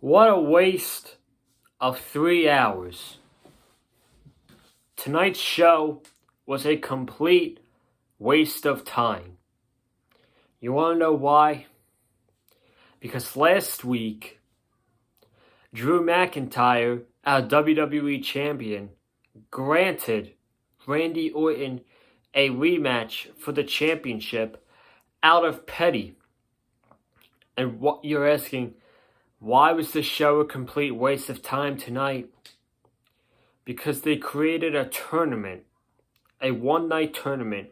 What a waste of 3 hours. Tonight's show was a complete waste of time. You want to know why? Because last week, Drew McIntyre, our WWE champion, granted Randy Orton a rematch for the championship out of petty. And what you're asking, why was this show a complete waste of time tonight? Because they created a tournament, a one-night tournament,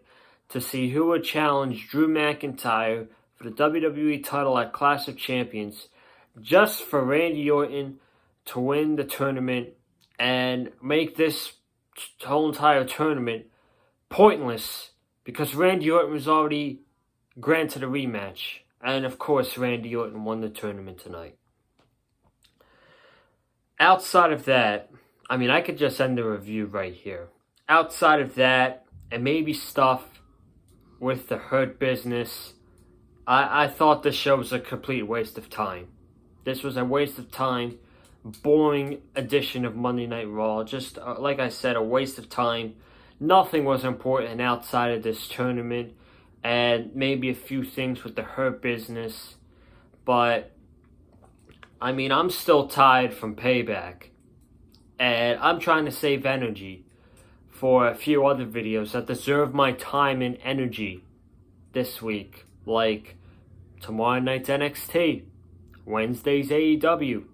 to see who would challenge Drew McIntyre for the WWE title at Clash of Champions, just for Randy Orton to win the tournament and make this whole entire tournament pointless, because Randy Orton was already granted a rematch. And of course, Randy Orton won the tournament tonight. Outside of that, I could just end the review right here. Outside of that, and maybe stuff with the Hurt Business, I thought this show was a complete waste of time. This was a waste of time, boring edition of Monday Night Raw. Just, like I said, a waste of time. Nothing was important outside of this tournament, and maybe a few things with the Hurt Business. But, I'm still tired from Payback. And I'm trying to save energy for a few other videos that deserve my time and energy this week. Like tomorrow night's NXT, Wednesday's AEW,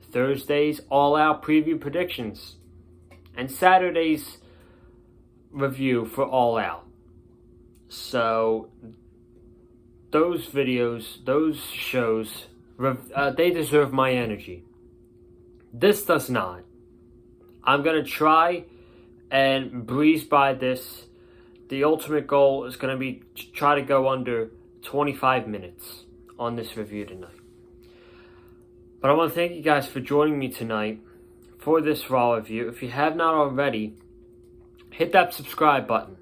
Thursday's All Out preview predictions, and Saturday's review for All Out. So those videos, those shows, they deserve my energy. This does not. I'm going to try and breeze by this. The ultimate goal is going to be to try to go under 25 minutes on this review tonight. But I want to thank you guys for joining me tonight for this Raw review. If you have not already, hit that subscribe button.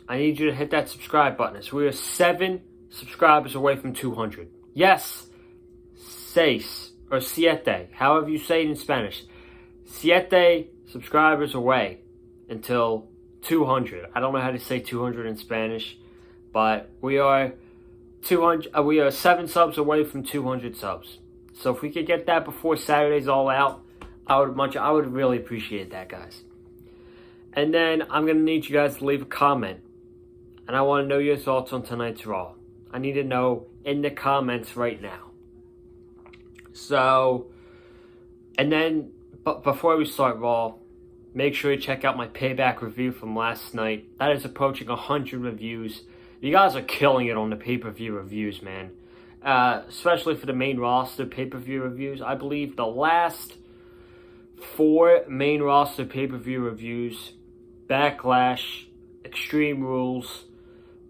I need you to hit that subscribe button. So we are 7 subscribers away from 200. Yes, 6 or 7, however you say it in Spanish. 7 subscribers away until 200. I don't know how to say 200 in Spanish, but we are 200. We are 7 subs away from 200 subs. So if we could get that before Saturday's All Out, I would really appreciate that, guys. And then I'm gonna need you guys to leave a comment, and I want to know your thoughts on tonight's Raw. I need to know in the comments right now. So, and then. But before we start Raw, make sure you check out my Payback review from last night. That is approaching 100 reviews. You guys are killing it on the pay-per-view reviews, man. Especially for the main roster pay-per-view reviews. I believe the last 4 main roster pay-per-view reviews, Backlash, Extreme Rules,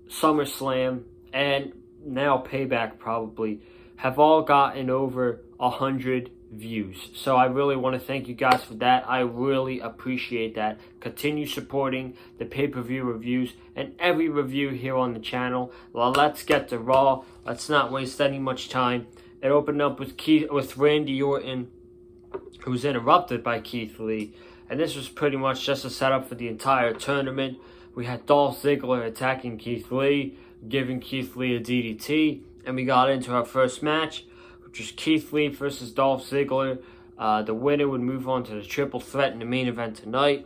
SummerSlam, and now Payback probably, have all gotten over 100 views. So I really want to thank you guys for that. I really appreciate that. Continue supporting the pay-per-view reviews and every review here on the channel. Well, let's get to Raw. Let's not waste any much time. It opened up with Randy Orton, who was interrupted by Keith Lee, and this was pretty much just a setup for the entire tournament. We had Dolph Ziggler attacking Keith Lee, giving Keith Lee a DDT, and we got into our first match, which is Keith Lee versus Dolph Ziggler. The winner would move on to the triple threat in the main event tonight.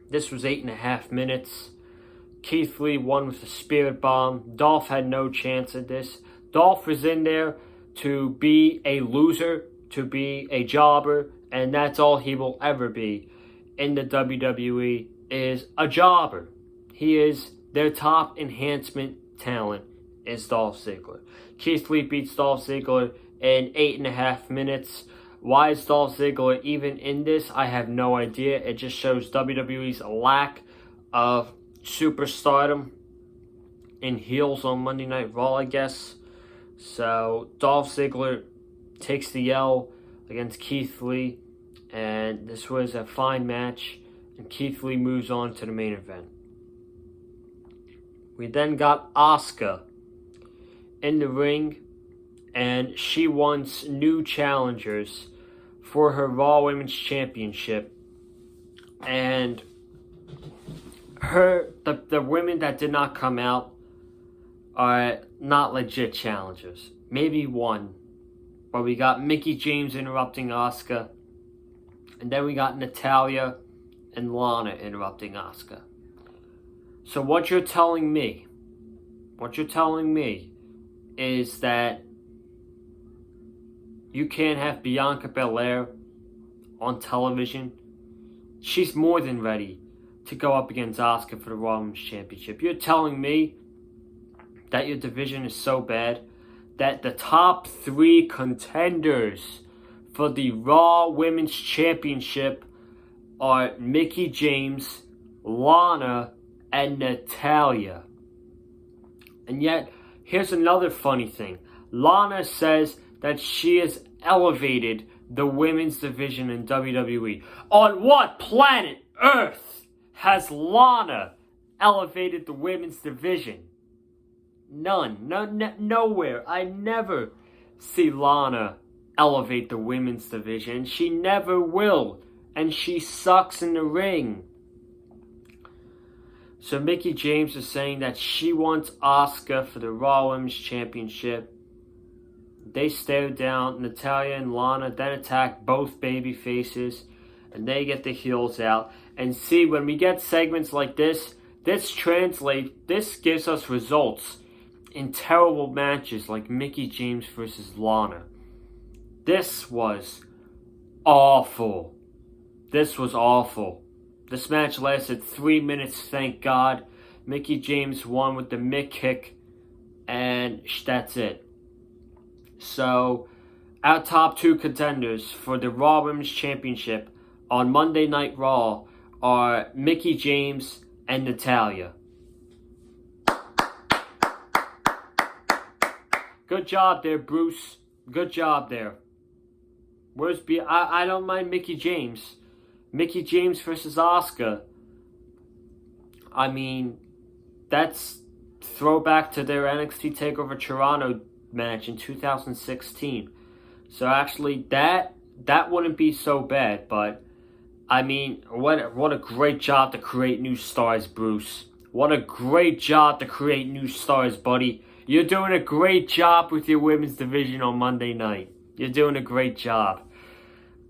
This was 8.5 minutes. Keith Lee won with a spirit bomb. Dolph had no chance at this. Dolph was in there to be a loser, to be a jobber, and that's all he will ever be in the WWE, is a jobber. He is their top enhancement talent, is Dolph Ziggler. Keith Lee beats Dolph Ziggler in 8.5 minutes. Why is Dolph Ziggler even in this? I have no idea. It just shows WWE's lack of superstardom in heels on Monday Night Raw, I guess. So Dolph Ziggler takes the L against Keith Lee, and this was a fine match, and Keith Lee moves on to the main event. We then got Asuka in the ring and she wants new challengers for her Raw Women's Championship. And the women that did not come out are not legit challengers. Maybe one. But we got Mickie James interrupting Asuka. And then we got Natalya and Lana interrupting Asuka. So what you're telling me is that you can't have Bianca Belair on television. She's more than ready to go up against Asuka for the Raw Women's Championship. You're telling me that your division is so bad that the top 3 contenders for the Raw Women's Championship are Mickie James, Lana, and Natalya. And yet, here's another funny thing. Lana says that she has elevated the women's division in WWE. On what planet Earth has Lana elevated the women's division? None. Nowhere. I never see Lana elevate the women's division. She never will. And she sucks in the ring. So Mickie James is saying that she wants Asuka for the Raw Women's Championship. They stare down Natalya and Lana, then attack both baby faces, and they get the heels out. And see, when we get segments like this gives us results in terrible matches like Mickie James versus Lana. This was awful. This match lasted 3 minutes, thank God. Mickie James won with the Mick kick, and that's it. So, our top 2 contenders for the Raw Women's Championship on Monday Night Raw are Mickie James and Natalya. Good job there, Bruce. Good job there. I don't mind Mickie James. Mickie James versus Asuka. I mean, that's throwback to their NXT TakeOver Toronto match in 2016. So actually, that wouldn't be so bad. But I mean, what a great job to create new stars, Bruce. What a great job to create new stars, buddy. You're doing a great job with your women's division on Monday night. You're doing a great job.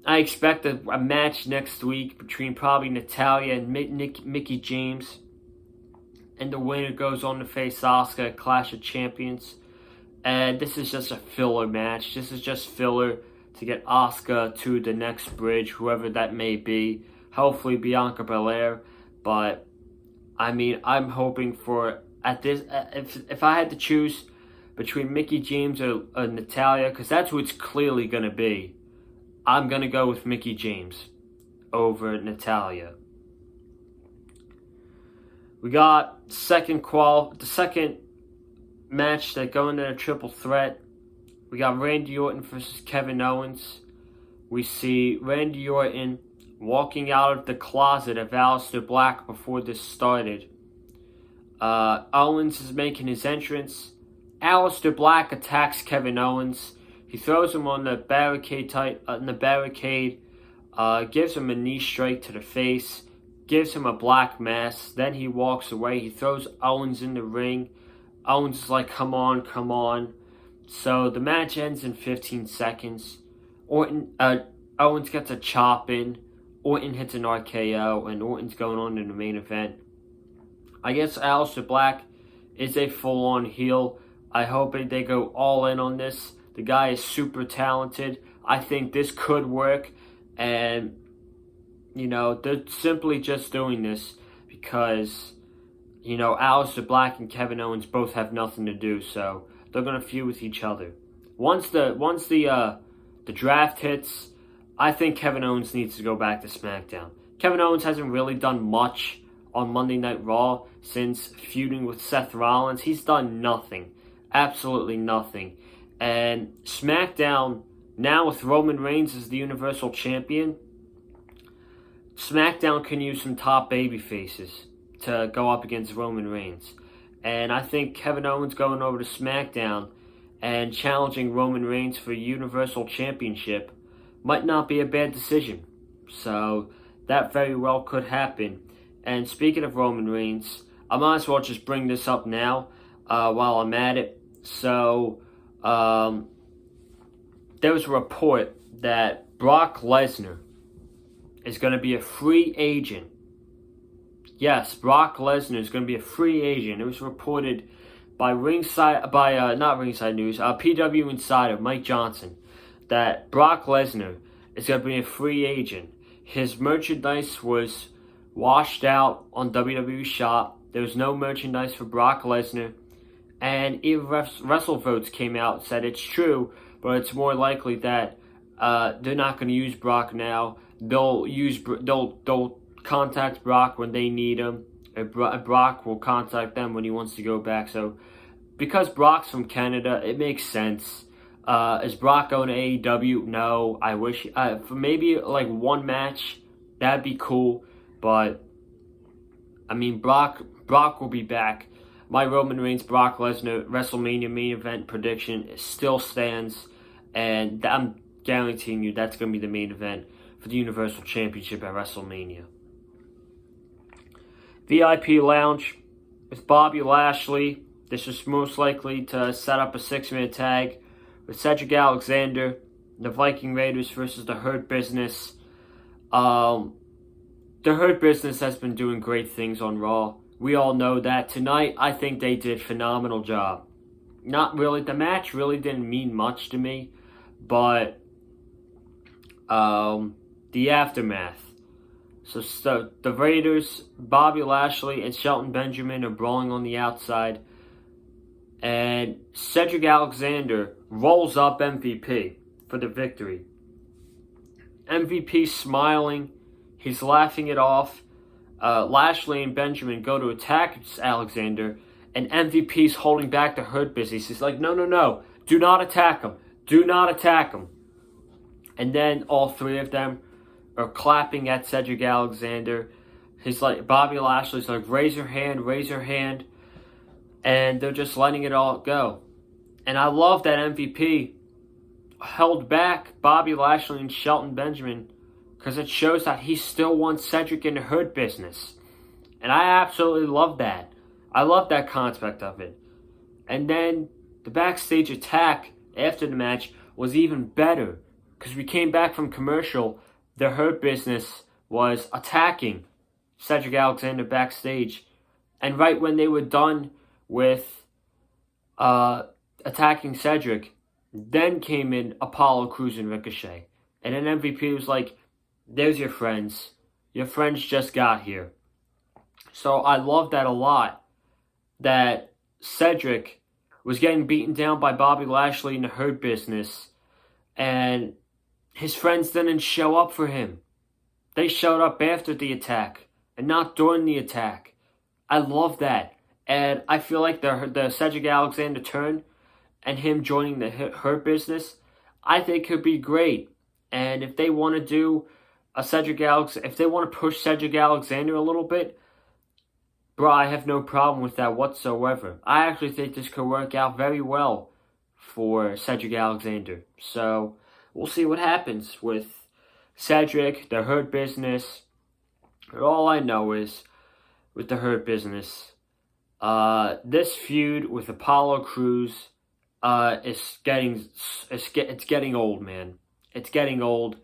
I expect a match next week between probably Natalya and Mickie James. And the winner goes on to face Asuka at Clash of Champions. And this is just a filler match. This is just filler to get Asuka to the next bridge, whoever that may be. Hopefully Bianca Belair. But, I mean, I'm hoping for, if I had to choose between Mickie James or Natalya, because that's who it's clearly going to be, I'm going to go with Mickie James over Natalya. We got the second match that go into a triple threat. We got Randy Orton versus Kevin Owens. We see Randy Orton walking out of the closet of Aleister Black before this started. Owens is making his entrance. Aleister Black attacks Kevin Owens. He throws him on the barricade, gives him a knee strike to the face, gives him a black mass, then he walks away. He throws Owens in the ring. Owens is like, come on. So the match ends in 15 seconds. Owens gets a chop in. Orton hits an RKO, and Orton's going on in the main event. I guess Aleister Black is a full-on heel. I hope they go all in on this. The guy is super talented. I think this could work. And, they're simply just doing this because, Aleister Black and Kevin Owens both have nothing to do. So they're going to feud with each other. Once the draft hits, I think Kevin Owens needs to go back to SmackDown. Kevin Owens hasn't really done much on Monday Night Raw since feuding with Seth Rollins. He's done nothing. Absolutely nothing. And SmackDown, now with Roman Reigns as the Universal Champion, SmackDown can use some top baby faces to go up against Roman Reigns. And I think Kevin Owens going over to SmackDown and challenging Roman Reigns for a Universal Championship might not be a bad decision. So that very well could happen. And speaking of Roman Reigns, I might as well just bring this up now while I'm at it. So there was a report that Brock Lesnar is going to be a free agent. Yes, Brock Lesnar is going to be a free agent. It was reported by not Ringside News, PW Insider, Mike Johnson, that Brock Lesnar is going to be a free agent. His merchandise was washed out on WWE Shop. There was no merchandise for Brock Lesnar. And even WrestleVotes came out and said it's true, but it's more likely that they're not going to use Brock now. They'll contact Brock when they need him. And Brock will contact them when he wants to go back. So because Brock's from Canada, it makes sense. Is Brock going to AEW? No. I wish for maybe like one match, that'd be cool. But I mean, Brock will be back. My Roman Reigns, Brock Lesnar, WrestleMania main event prediction still stands. And I'm guaranteeing you that's going to be the main event for the Universal Championship at WrestleMania. VIP Lounge with Bobby Lashley. This is most likely to set up a 6-man tag with Cedric Alexander, the Viking Raiders versus the Hurt Business. The Hurt Business has been doing great things on Raw. We all know that. Tonight, I think they did a phenomenal job. Not really. The match really didn't mean much to me. But the aftermath. So the Raiders, Bobby Lashley, and Shelton Benjamin are brawling on the outside. And Cedric Alexander rolls up MVP for the victory. MVP smiling. He's laughing it off. Lashley and Benjamin go to attack Alexander. And MVP's holding back the Hurt Business. He's like, no. Do not attack him. Do not attack him. And then all three of them are clapping at Cedric Alexander. He's like, Bobby Lashley's like, raise your hand. And they're just letting it all go. And I love that MVP held back Bobby Lashley and Shelton Benjamin because it shows that he still wants Cedric in the Hurt Business. And I absolutely love that. I love that concept of it. And then the backstage attack after the match was even better because we came back from commercial. The Hurt Business was attacking Cedric Alexander backstage. And right when they were done with attacking Cedric, then came in Apollo Crews and Ricochet. And then MVP was like, there's your friends. Your friends just got here. So I love that a lot. That Cedric was getting beaten down by Bobby Lashley in the Hurt Business. And his friends didn't show up for him. They showed up after the attack and not during the attack. I love that. And I feel like the Cedric Alexander turn and him joining the Hurt Business, I think could be great. And if they want to do if they want to push Cedric Alexander a little bit, bro, I have no problem with that whatsoever. I actually think this could work out very well for Cedric Alexander. So we'll see what happens with Cedric, the Hurt Business. All I know is with the Hurt Business, this feud with Apollo Crews is getting old, man. It's getting old.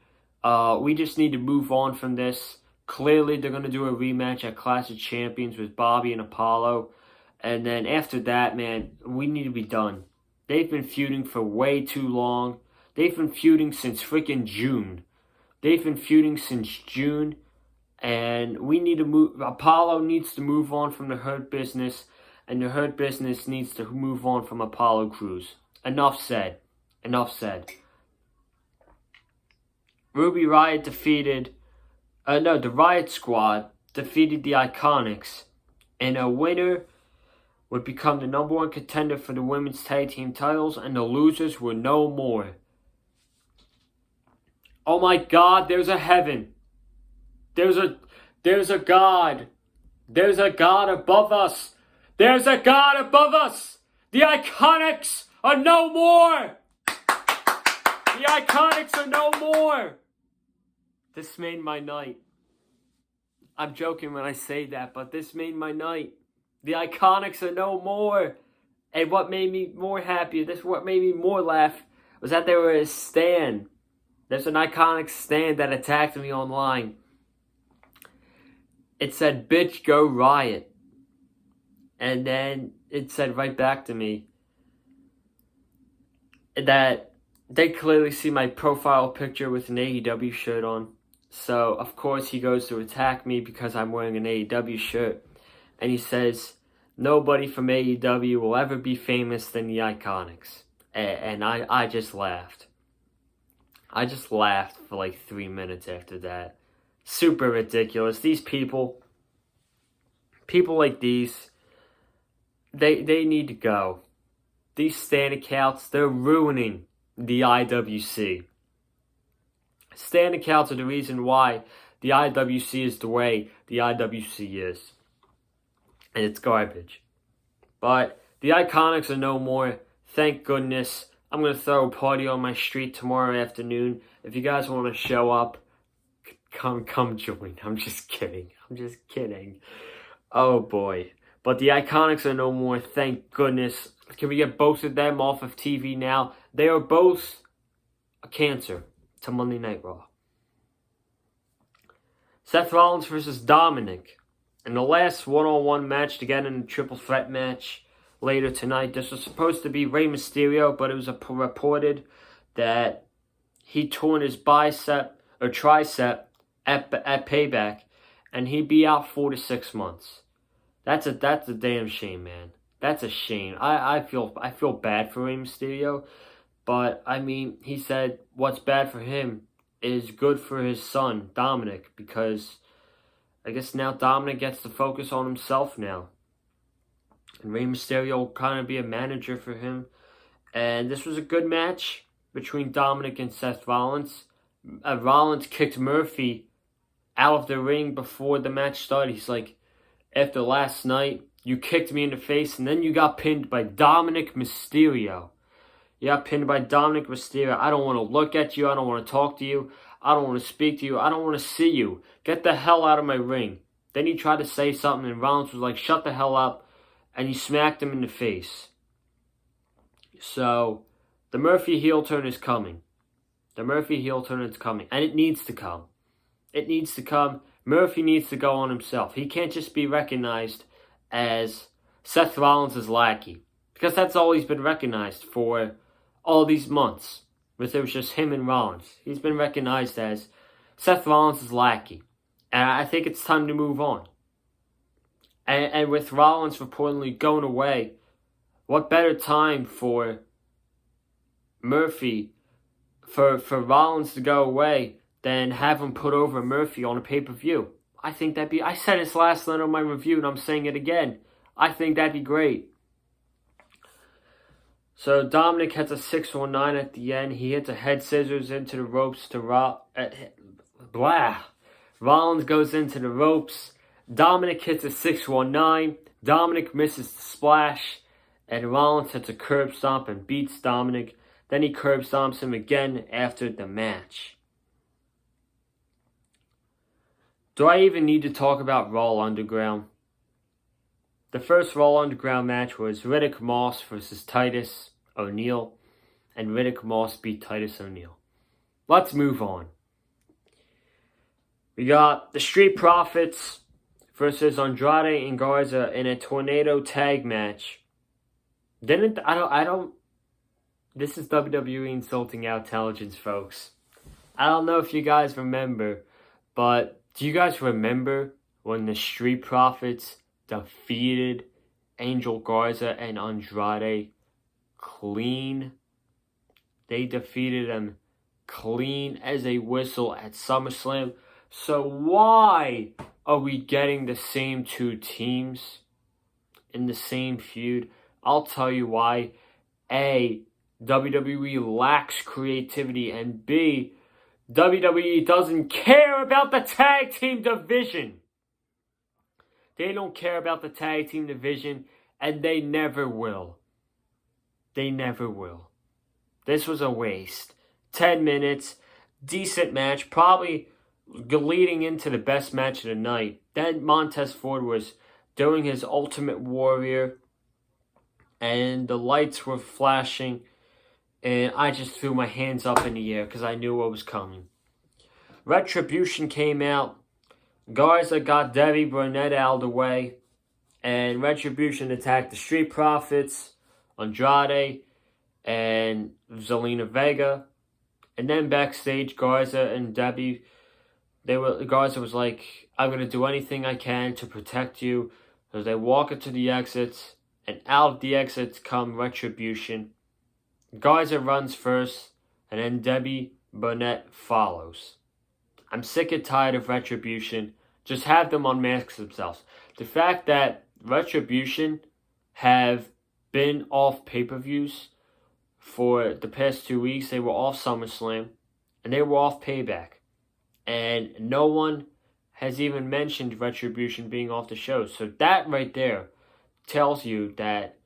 We just need to move on from this. Clearly, they're going to do a rematch at Clash of Champions with Bobby and Apollo. And then after that, man, we need to be done. They've been feuding for way too long. They've been feuding since freaking June. And we need to move. Apollo needs to move on from the Hurt Business. And the Hurt Business needs to move on from Apollo Crews. Enough said. Ruby Riott the Riott Squad defeated the Iconics, and a winner would become the number one contender for the women's tag team titles, and the losers were no more. Oh my God, there's a heaven. There's a God. There's a God above us. The Iconics are no more! The Iconics are no more! This made my night. I'm joking when I say that, but this made my night. The Iconics are no more. And what made me more happy, what made me more laugh, was that there was a stan. There's an Iconics stan that attacked me online. It said, "Bitch, go Riott." And then it said right back to me that they clearly see my profile picture with an AEW shirt on. So, of course, he goes to attack me because I'm wearing an AEW shirt. And he says, "Nobody from AEW will ever be famous than the Iconics." And I just laughed. I just laughed for like 3 minutes after that. Super ridiculous. These people like these, they need to go. These stan accounts, they're ruining the IWC. Stan accounts are the reason why the IWC is the way the IWC is. And it's garbage. But the Iconics are no more. Thank goodness. I'm going to throw a party on my street tomorrow afternoon. If you guys want to show up, come join. I'm just kidding. Oh boy. But the Iconics are no more. Thank goodness. Can we get both of them off of TV now? They are both a cancer to Monday Night Raw. Seth Rollins versus Dominik. In the last one-on-one match to get in a triple threat match later tonight, this was supposed to be Rey Mysterio, but it was reported that he torn his bicep or tricep at Payback, and he'd be out 4 to 6 months. That's a damn shame, man. That's a shame. I feel bad for Rey Mysterio, but I mean, he said what's bad for him is good for his son Dominik, because I guess now Dominik gets to focus on himself now. And Rey Mysterio will kind of be a manager for him. And this was a good match between Dominik and Seth Rollins. Rollins kicked Murphy out of the ring before the match started. He's like, "After last night, you kicked me in the face and then you got pinned by Dominik Mysterio. You got pinned by Dominik Mysterio. I don't want to look at you. I don't want to talk to you. I don't want to speak to you. I don't want to see you. Get the hell out of my ring." Then he tried to say something and Rollins was like, "Shut the hell up." And he smacked him in the face. So, the Murphy heel turn is coming. The Murphy heel turn is coming. And it needs to come. It needs to come. Murphy needs to go on himself. He can't just be recognized as Seth Rollins' lackey. Because that's all he's been recognized for all these months. It was just him and Rollins. He's been recognized as Seth Rollins' lackey. And I think it's time to move on. And with Rollins reportedly going away, what better time for Murphy, for Rollins to go away than have him put over Murphy on a pay-per-view? I think I said this last night on my review and I'm saying it again. I think that'd be great. So Dominik hits a 619 at the end. He hits a head scissors into the ropes to Rollins goes into the ropes. Dominik hits a 619. Dominik misses the splash. And Rollins hits a curb stomp and beats Dominik. Then he curb stomps him again after the match. Do I even need to talk about Raw Underground? The first Raw Underground match was Riddick Moss versus Titus O'Neil. And Riddick Moss beat Titus O'Neil. Let's move on. We got the Street Profits versus Andrade and Garza in a tornado tag match. This is WWE insulting our intelligence, folks. I don't know if you guys remember, but do you guys remember when the Street Profits defeated Angel Garza and Andrade clean? They defeated them clean as a whistle at SummerSlam. So why are we getting the same two teams in the same feud? I'll tell you why. A, WWE lacks creativity, and B, WWE doesn't care about the tag team division. They don't care about the tag team division, and they never will. They never will. This was a waste. 10 minutes, decent match, probably leading into the best match of the night. Then Montez Ford was doing his Ultimate Warrior, and the lights were flashing, and I just threw my hands up in the air because I knew what was coming. Retribution came out. Garza got Debbie Burnett out of the way, and Retribution attacked the Street Profits, Andrade, and Zelina Vega. And then backstage, Garza and Debbie, Garza was like, I'm going to do anything I can to protect you. So they walk into the exits, and out of the exits come Retribution. Garza runs first, and then Debbie Burnett follows. I'm sick and tired of Retribution. Just have them unmask themselves. The fact that Retribution have been off pay-per-views for the past 2 weeks, they were off SummerSlam, and they were off Payback. And no one has even mentioned Retribution being off the show. So that right there tells you that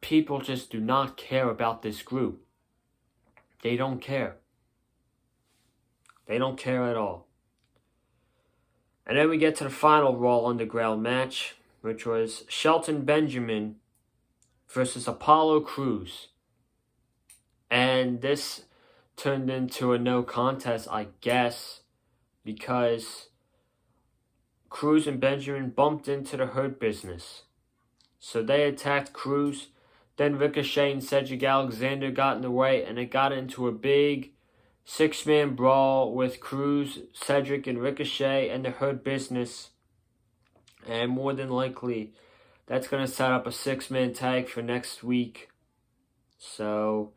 people just do not care about this group. They don't care. They don't care at all. And then we get to the final Raw Underground match, which was Shelton Benjamin versus Apollo Crews. And this turned into a no contest, I guess, because Crews and Benjamin bumped into the Hurt Business. So they attacked Crews. Then Ricochet and Cedric Alexander got in the way, and it got into a big 6-man brawl with Crews, Cedric, and Ricochet and the Hurt Business. And more than likely, that's going to set up a 6-man tag for next week. So,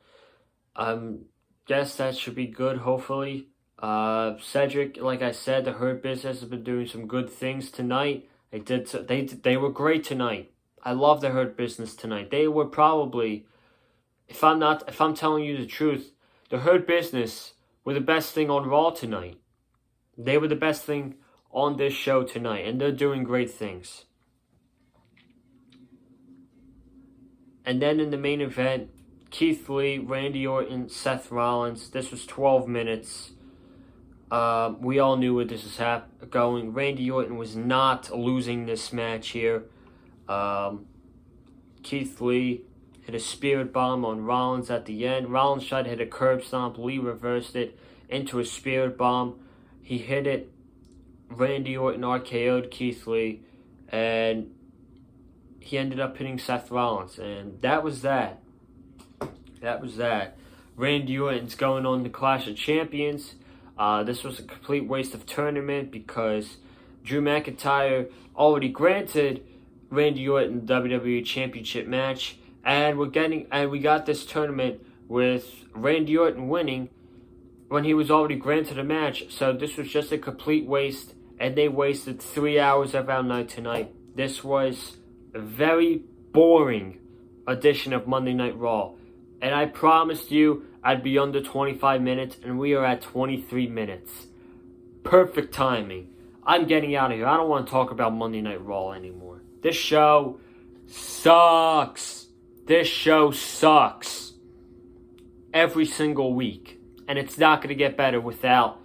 guess that should be good, hopefully. Cedric, like I said, the Hurt Business has been doing some good things tonight. They were great tonight. I love the Hurt Business tonight. They were probably, if I'm telling you the truth, the Hurt Business were the best thing on Raw tonight. They were the best thing on this show tonight, and they're doing great things. And then in the main event, Keith Lee, Randy Orton, Seth Rollins. This was 12 minutes. We all knew where this was going. Randy Orton was not losing this match here. Keith Lee hit a spirit bomb on Rollins at the end. Rollins tried to hit a curb stomp. Lee reversed it into a spirit bomb. He hit it. Randy Orton RKO'd Keith Lee, and he ended up hitting Seth Rollins, and that was that. That was that. Randy Orton's going on the Clash of Champions. This was a complete waste of tournament because Drew McIntyre already granted Randy Orton the WWE Championship match, and we got this tournament with Randy Orton winning when he was already granted a match. So this was just a complete waste, and they wasted 3 hours of our night tonight. This was a very boring edition of Monday Night Raw. And I promised you I'd be under 25 minutes, and we are at 23 minutes. Perfect timing. I'm getting out of here. I don't want to talk about Monday Night Raw anymore. This show sucks. This show sucks. Every single week. And it's not going to get better without...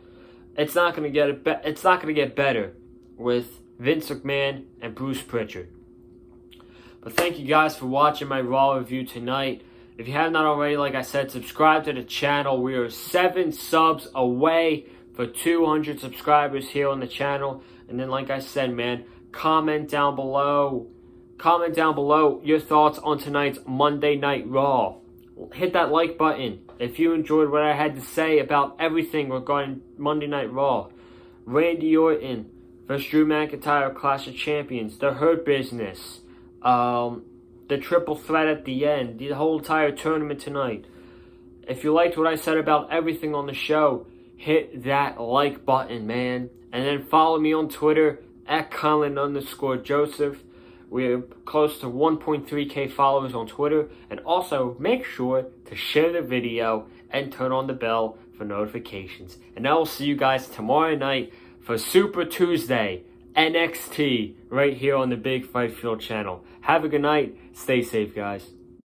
It's not going to get better with Vince McMahon and Bruce Pritchard. But thank you guys for watching my Raw review tonight. If you have not already, like I said, subscribe to the channel. We are 7 subs away for 200 subscribers here on the channel. And then, like I said, man, comment down below. Comment down below your thoughts on tonight's Monday Night Raw. Hit that like button if you enjoyed what I had to say about everything regarding Monday Night Raw. Randy Orton versus Drew McIntyre Clash of Champions. The Hurt Business. The triple threat at the end, the whole entire tournament tonight. If you liked what I said about everything on the show, hit that like button, man. And then follow me on Twitter at Colin_Joseph. We're close to 1.3k followers on Twitter. And also, make sure to share the video and turn on the bell for notifications. And I will see you guys tomorrow night for Super Tuesday NXT right here on the Big Fight Field channel. Have a good night. Stay safe, guys.